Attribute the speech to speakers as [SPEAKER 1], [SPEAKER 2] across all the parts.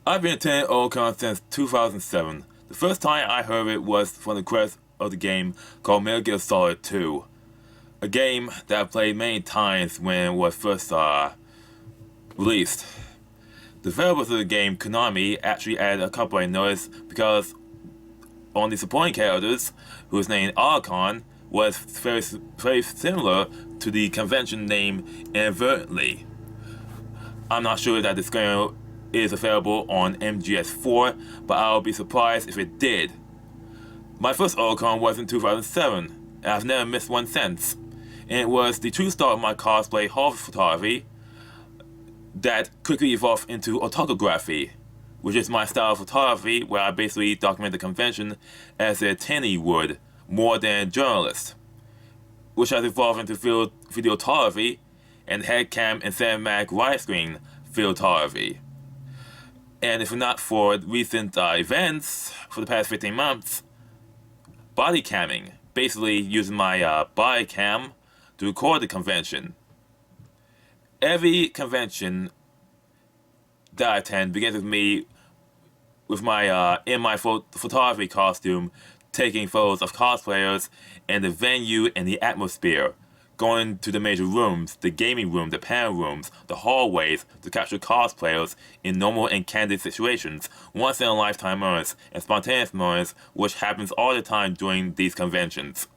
[SPEAKER 1] I've been attending Otakon since 2007. The first time I heard it was from the credits of the game called Metal Gear Solid 2. A game that I played many times when it was first released. The developers of the game, Konami, actually added a couple I noticed because on the supporting characters, whose name Otakon, was very similar to the convention name inadvertently. I'm not sure that this game is available on MGS4, but I'll be surprised if it did. My first Otakon was in 2007, and I've never missed one since. And it was the true start of my cosplay horror photography that quickly evolved into otography, which is my style of photography where I basically document the convention as a attendee would, more than a journalist, which has evolved into videography and headcam and cinematic widescreen photography. And if not for recent events for the past 15 months, body camming, basically using my body cam to record the convention. Every convention that I attend begins with me with my in my photography costume taking photos of cosplayers and the venue and the atmosphere, going to the major rooms, the gaming room, the panel rooms, the hallways to capture cosplayers in normal and candid situations, once-in-a-lifetime moments, and spontaneous moments, which happens all the time during these conventions.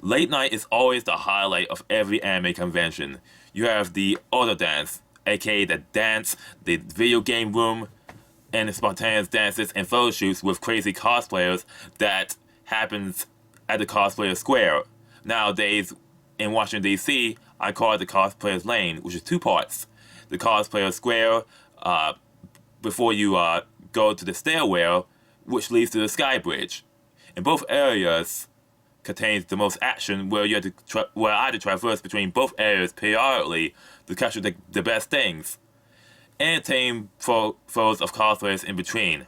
[SPEAKER 1] Late night is always the highlight of every anime convention. You have the OtaDance, aka the dance, the video game room, and the spontaneous dances and photo shoots with crazy cosplayers that happens at the cosplayer square. Nowadays, in Washington, D.C., I call it the cosplayer's lane, which is two parts. The cosplayer square, before you go to the stairwell, which leads to the sky bridge. In both areas contains the most action where you have to where I had to traverse between both areas periodically to capture the best things, and obtain photos of cosplayers in between.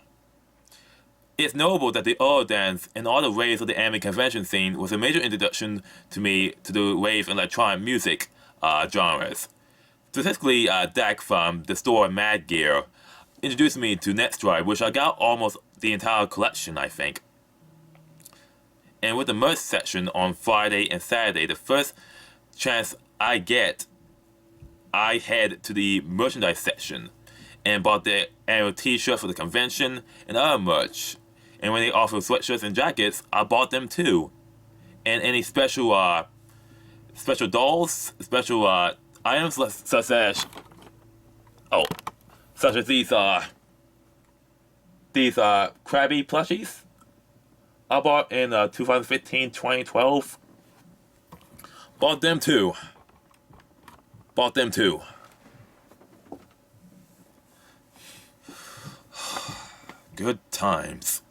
[SPEAKER 1] It's notable that the OtaDance and all the waves of the anime convention scene was a major introduction to me to the wave and electronic music genres. Specifically, Dak from the store Mad Gear introduced me to Netstride, which I got almost the entire collection, I think. And with the merch section on Friday and Saturday, the first chance I get, I head to the merchandise section and bought the annual t-shirt for the convention and other merch. And when they offer sweatshirts and jackets, I bought them too. And any special dolls, special items such as these Krabby plushies I bought in 2015, 2012. Bought them too. Good times.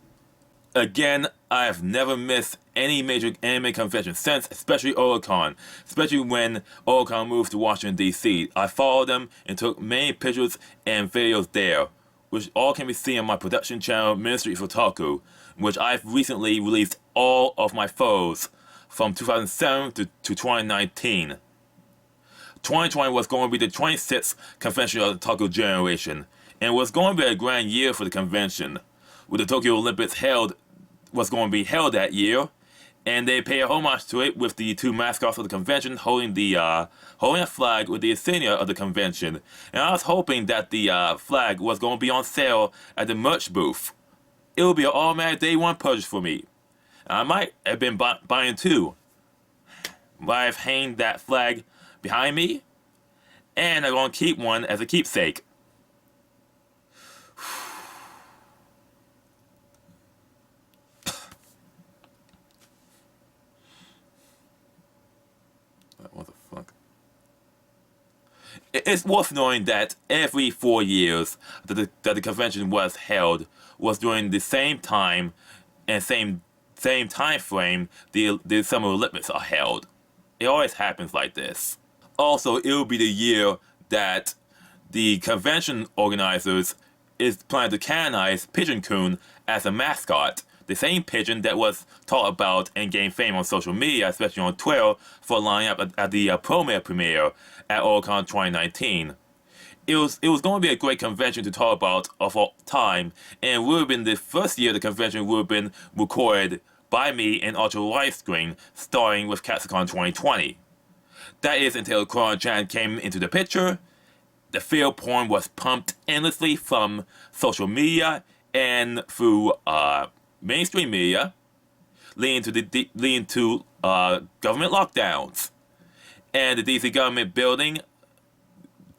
[SPEAKER 1] Again, I have never missed any major anime convention since, especially Otakon. Especially when Otakon moved to Washington, D.C. I followed them and took many pictures and videos there, which all can be seen on my production channel, Ministry of Otaku, which I've recently released all of my photos from 2007 to 2019. 2020 was going to be the 26th convention of the Otaku generation, and it was going to be a grand year for the convention, with the Tokyo Olympics was going to be held that year, and they pay a homage to it with the two mascots of the convention holding a flag with the insignia of the convention. And I was hoping that the flag was going to be on sale at the merch booth. It will be an automatic day one purchase for me. I might have been buying two, but I've hanged that flag behind me, and I'm going to keep one as a keepsake. What the fuck? It's worth knowing that every 4 years that the convention was held was during the same time and same time frame the Summer Olympics are held. It always happens like this. Also, it will be the year that the convention organizers is planning to canonize Pigeon Kun as a mascot. The same pigeon that was talked about and gained fame on social media, especially on Twitter, for lining up at the premiere at Otakon 2019. was going to be a great convention to talk about of all time, and it would have been the first year the convention would have been recorded by me in ultra widescreen, starting with CapsuleCon 2020. That is until Corona-chan came into the picture. The fear porn was pumped endlessly from social media and through mainstream media, leading to government lockdowns, and the DC government building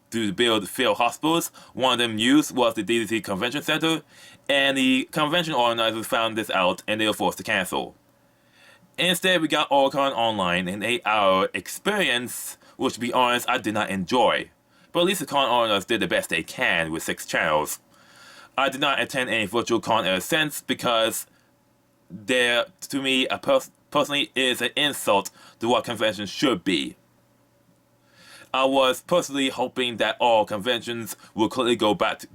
[SPEAKER 1] to build field hospitals. One of them used was the DC Convention Center, and the convention organizers found this out and they were forced to cancel. Instead, we got Otakon online, an 8-hour experience, which to be honest, I did not enjoy. But at least the con organizers did the best they can with 6 channels. I did not attend any virtual con ever since because there, to me, personally, is an insult to what conventions should be. I was personally hoping that all conventions will quickly go back to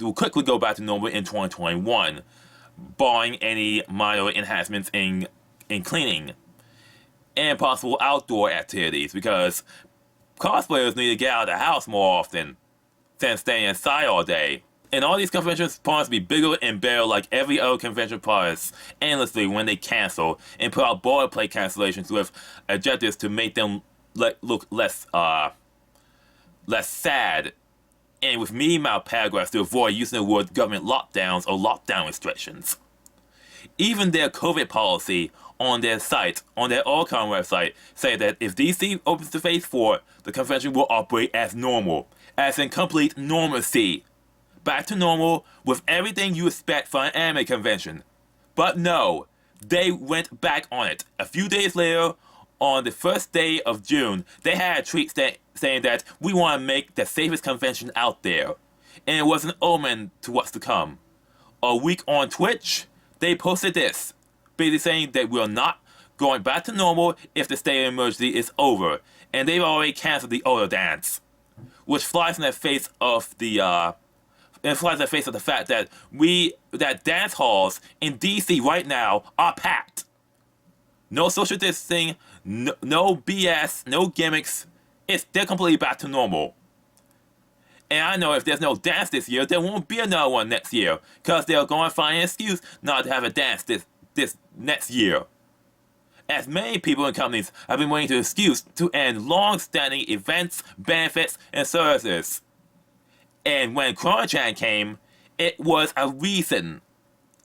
[SPEAKER 1] normal in 2021, barring any minor enhancements in cleaning and possible outdoor activities, because cosplayers need to get out of the house more often than staying inside all day. And all these conventions promise to be bigger and better like every other convention promise endlessly when they cancel and put out boilerplate cancellations with objectives to make them look less sad, and with meaty-mouthed paragraphs to avoid using the word government lockdowns or lockdown restrictions. Even their COVID policy on their site, on their Otakon website, say that if DC opens to phase 4, the convention will operate as normal, as in complete normalcy. Back to normal with everything you expect from an anime convention. But no, they went back on it. A few days later, on the first day of June, they had a tweet saying that we want to make the safest convention out there. And it was an omen to what's to come. A week on Twitch, they posted this, basically saying that we're not going back to normal if the state of emergency is over. And they've already canceled the OtaDance, which flies in the face of the fact that dance halls in DC right now are packed. No social distancing, no BS, no gimmicks. They're completely back to normal. And I know if there's no dance this year, there won't be another one next year, because they're going to find an excuse not to have a dance this next year. As many people and companies have been waiting to excuse to end long-standing events, benefits, and services. And when Corona-chan came, it was a reason.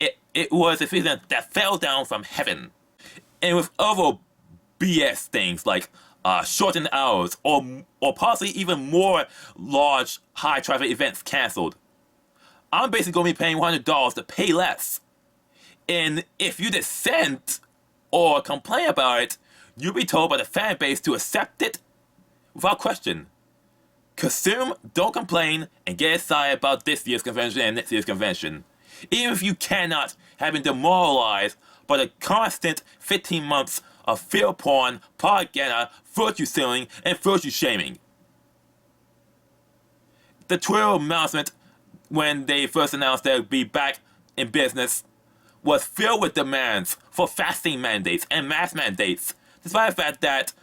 [SPEAKER 1] It was a reason that fell down from heaven. And with other BS things like shortened hours or possibly even more large high-traffic events cancelled, I'm basically going to be paying $100 to pay less. And if you dissent or complain about it, you'll be told by the fan base to accept it without question. Consume, don't complain, and get excited about this year's convention and next year's convention. Even if you cannot have been demoralized by the constant 15 months of fear porn, propaganda, virtue signaling, and virtue shaming. The Twitter announcement, when they first announced they would be back in business, was filled with demands for fasting mandates and mask mandates, despite the fact that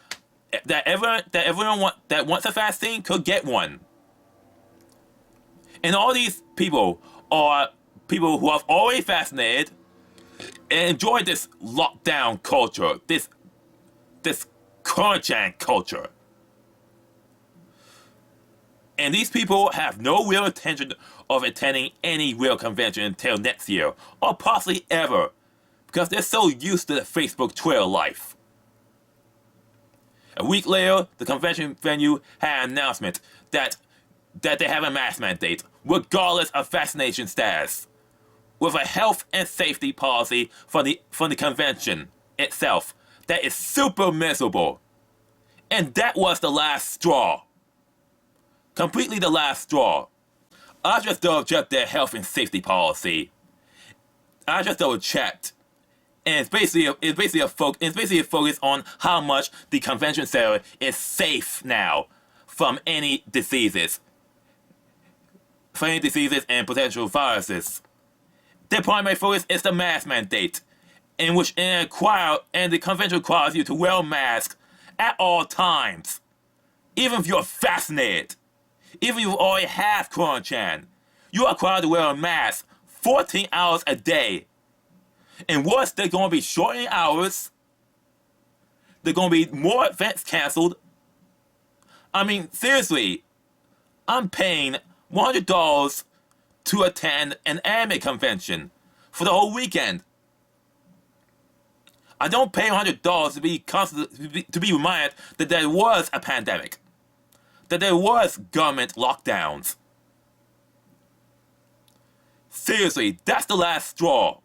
[SPEAKER 1] everyone that wants a fasting could get one. And all these people are people who have already fascinated and enjoy this lockdown culture, this Corona-chan culture. And these people have no real intention of attending any real convention until next year, or possibly ever, because they're so used to the Facebook Twitter life. A week later, the convention venue had an announcement that they have a mask mandate, regardless of vaccination status, with a health and safety policy from the convention itself that is super miserable. And that was the last straw. Completely the last straw. I just double-checked their health and safety policy. I just double-checked. And it's basically a focus on how much the convention center is safe now from any diseases. And potential viruses. Their primary focus is the mask mandate, in which the convention requires you to wear a mask at all times, even if you're vaccinated. Even if you already have quarantine, you are required to wear a mask 14 hours a day. And worse, they're going to be shortening hours. They're going to be more events canceled. I mean, seriously, I'm paying $100 to attend an anime convention for the whole weekend. I don't pay $100 to be reminded that there was a pandemic, that there was government lockdowns. Seriously, that's the last straw.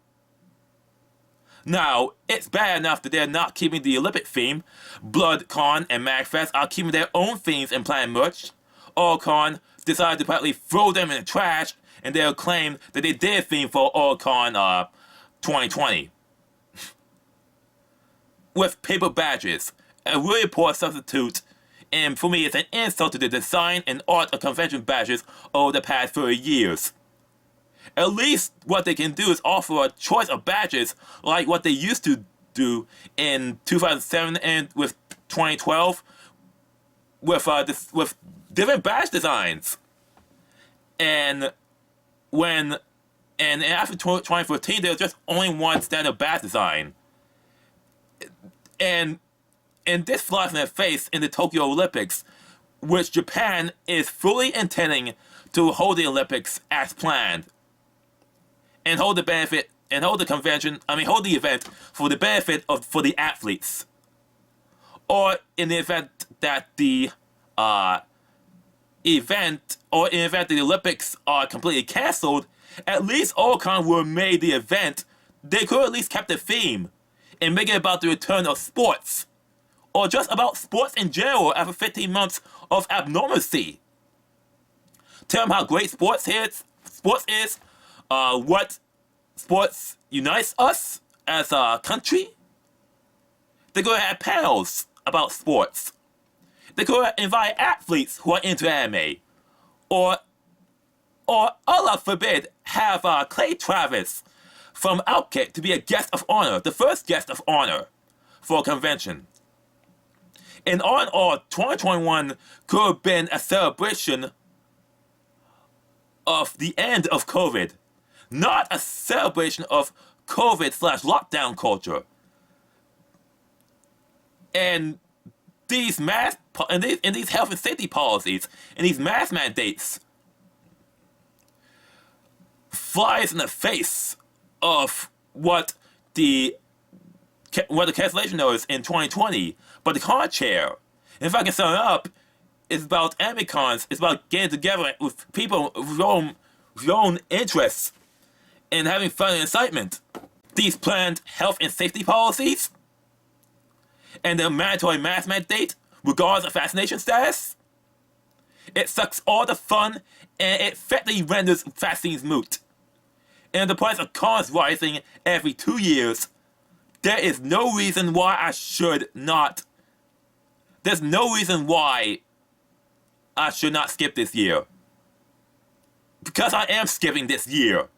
[SPEAKER 1] Now, it's bad enough that they're not keeping the Olympic theme. BlerDCon and MagFest are keeping their own themes and planning merch. Otakon decided to partly throw them in the trash, and they'll claim that they did a theme for Otakon 2020. With paper badges, a really poor substitute, and for me it's an insult to the design and art of convention badges over the past 30 years. At least what they can do is offer a choice of badges like what they used to do in 2007 and with 2012 with different badge designs. And after 2014 there was just only one standard badge design. And this flies in the face in the Tokyo Olympics, which Japan is fully intending to hold the Olympics as planned. And hold the event for the benefit for the athletes. Or in the event that the Olympics are completely cancelled, at least Otakon would have made the event. They could at least kept the theme and make it about the return of sports, or just about sports in general after 15 months of abnormalcy. Tell them how great sports is, what sports unites us as a country. They could have panels about sports. They could invite athletes who are into anime, or Allah forbid, have Clay Travis from Jkid to be a guest of honor, the first guest of honor for a convention. And all in all, 2021 could have been a celebration of the end of COVID, not a celebration of COVID/lockdown culture. And these health and safety policies and these mask mandates flies in the face of what the cancellation notice in 2020, but the con chair. And if I can sum it up, it's about anime cons. It's about getting together with people with your own interests and having fun and excitement. These planned health and safety policies and the mandatory mask mandate, regardless of vaccination status, it sucks all the fun and it effectively renders vaccines moot. And the price of cons rising every 2 years, there is no reason why I should not. There's no reason why I should not skip this year. Because I am skipping this year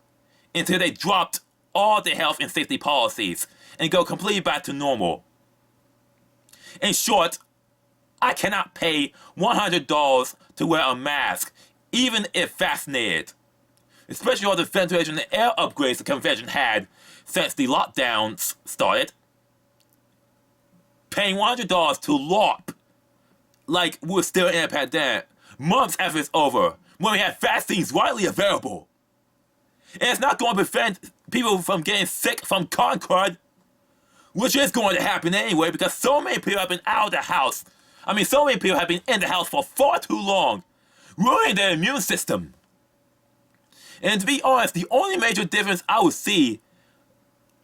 [SPEAKER 1] until they dropped all the health and safety policies and go completely back to normal. In short, I cannot pay $100 to wear a mask, even if vaccinated. Especially all the ventilation and air upgrades the convention had since the lockdowns started. Paying $100 to LARP like we're still in a pandemic, months after it's over, when we have vaccines widely available. And it's not going to prevent people from getting sick from Concord, which is going to happen anyway because so many people have been out of the house. So many people have been in the house for far too long, ruining their immune system. And to be honest, the only major difference I would see,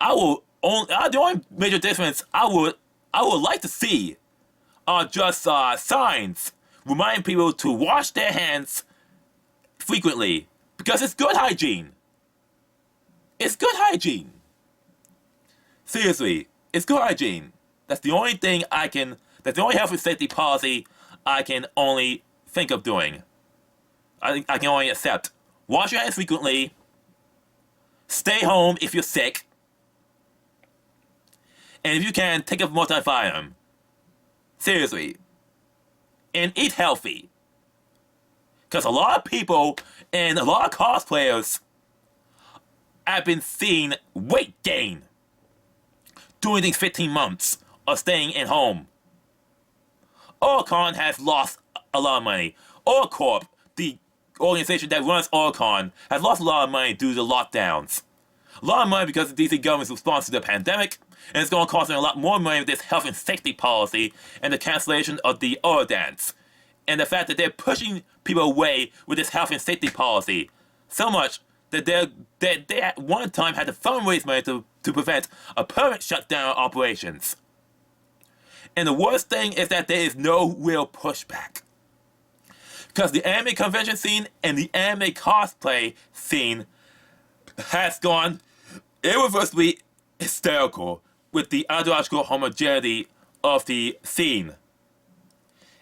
[SPEAKER 1] the only major difference I would like to see are just signs reminding people to wash their hands frequently because it's good hygiene. It's good hygiene. Seriously, it's good hygiene. That's the only that's the only health and safety policy I can only think of doing. I can only accept. Wash your hands frequently. Stay home if you're sick. And if you can, take a multivitamin. Seriously. And eat healthy. Because a lot of people and a lot of cosplayers have been seeing weight gain during these 15 months of staying at home. Otakon has lost a lot of money. Otakon, the organization that runs Otakon, has lost a lot of money due to lockdowns. A lot of money because the DC government's response to the pandemic, and it's going to cost them a lot more money with this health and safety policy and the cancellation of the OtaDance. And the fact that they're pushing people away with this health and safety policy so much that they at one time had to fundraise money to prevent a permanent shutdown of operations. And the worst thing is that there is no real pushback. Because the anime convention scene and the anime cosplay scene has gone irreversibly hysterical with the ideological homogeneity of the scene.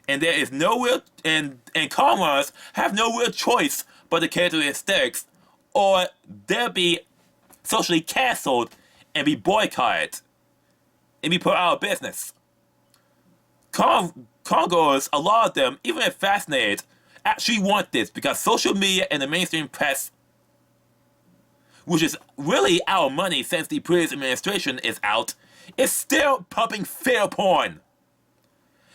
[SPEAKER 1] And there is no real, and commoners have no real choice but to cater to aesthetics, or they'll be socially cancelled and be boycotted and be put out of business. Congoers, a lot of them, even if fascinated, actually want this because social media and the mainstream press, which is really out of money since the previous administration is out, is still pumping fear porn.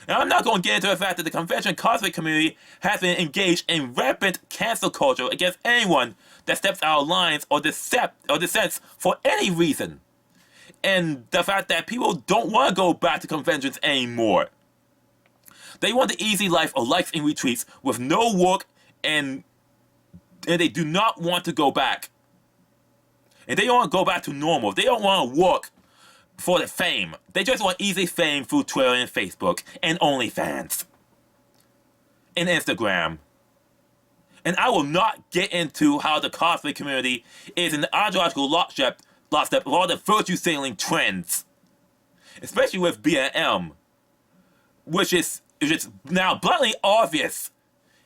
[SPEAKER 1] Now, I'm not going to get into the fact that the convention cosplay community has been engaged in rampant cancel culture against anyone that steps out of lines or dissents for any reason. And the fact that people don't want to go back to conventions anymore. They want the easy life of likes and retweets with no work, and they do not want to go back. And they don't want to go back to normal. They don't want to work for the fame. They just want easy fame through Twitter and Facebook and OnlyFans and Instagram. And I will not get into how the cosplay community is in the ideological lockstep of all the virtue signaling trends, especially with BLM, which is now bluntly obvious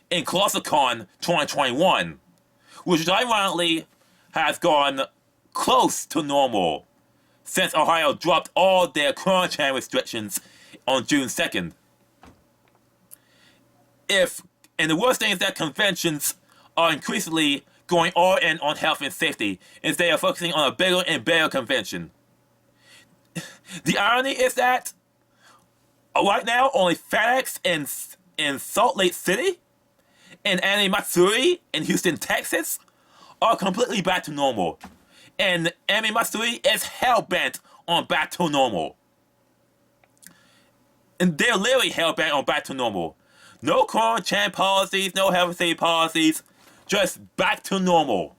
[SPEAKER 1] in Otakon 2021, which ironically has gone close to normal since Ohio dropped all their quarantine restrictions on June 2nd. And the worst thing is that conventions are increasingly going all in on health and safety instead of focusing on a bigger and better convention. The irony is that right now only FedEx in Salt Lake City and Anime Matsuri in Houston, Texas are completely back to normal. And Anime Matsuri is hell-bent on back to normal. And they're literally hell-bent on back to normal. No quarantine policies, no health and safety policies, just back to normal.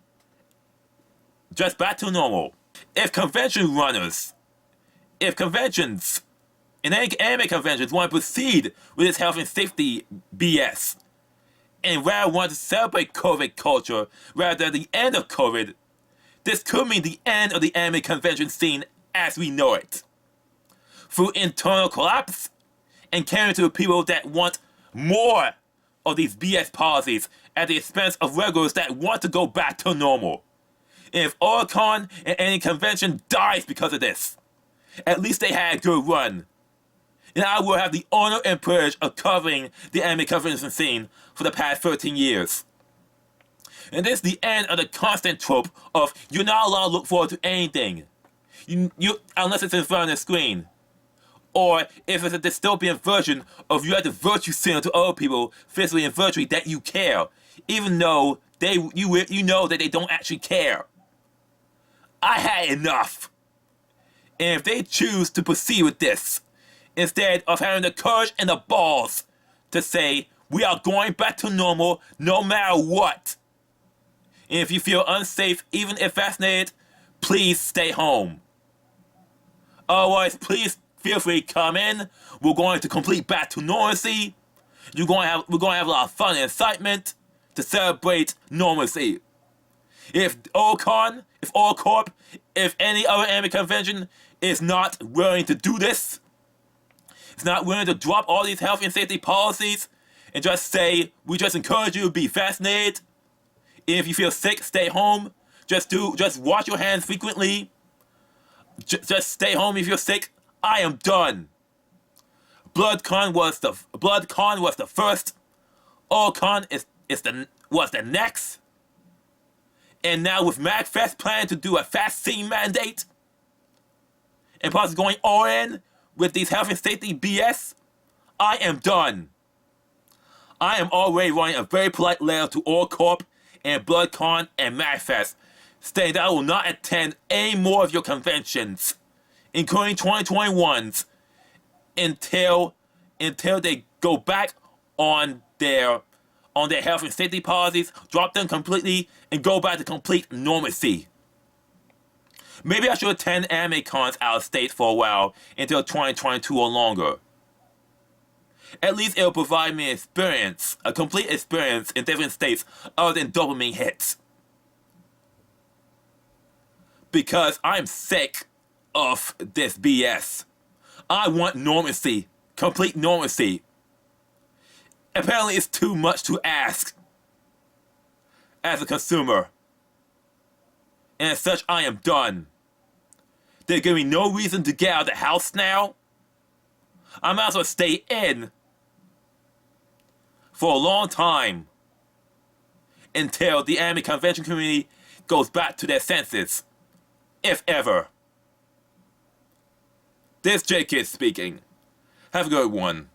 [SPEAKER 1] Just back to normal. If conventions, and anime conventions want to proceed with this health and safety BS, and rather want to celebrate COVID culture rather than the end of COVID, this could mean the end of the anime convention scene as we know it. Through internal collapse and catering to the people that want more of these BS policies at the expense of regulars that want to go back to normal. And if Otakon and any convention dies because of this, at least they had a good run. And I will have the honor and privilege of covering the anime convention scene for the past 13 years. And this is the end of the constant trope of you're not allowed to look forward to anything. Unless it's in front of the screen. Or if it's a dystopian version of you have to virtue signal to other people physically and virtually that you care, even though you know that they don't actually care. I had enough. And if they choose to proceed with this, instead of having the courage and the balls to say, we are going back to normal no matter what. And if you feel unsafe, even if vaccinated, please stay home. Otherwise, please feel free to come in. We're going to complete back to normalcy. We're going to have a lot of fun and excitement to celebrate normalcy. If Otakon, if any other anime convention is not willing to do this, it's not willing to drop all these health and safety policies and just say, we just encourage you to be vaccinated. If you feel sick, stay home. Just wash your hands frequently. Just stay home if you're sick. I am done. BlerDCon was the first. Otakon is was the next. And now with MagFest planning to do a vaccine mandate, and possibly going all in with these health and safety BS, I am done. I am already writing a very polite letter to all Corp and BlerDCon and MagFest, stating that I will not attend any more of your conventions, including 2021's, until they go back on their health and safety policies, drop them completely, and go back to complete normalcy. Maybe I should attend anime cons out of state for a while until 2022 or longer. At least it'll provide me a complete experience in different states other than dopamine hits. Because I'm sick of this BS. I want normalcy, complete normalcy. Apparently it's too much to ask as a consumer. And as such, I am done. They give me no reason to get out of the house now. I might as well stay in for a long time until the anime convention community goes back to their senses, if ever. This Jkid speaking. Have a good one.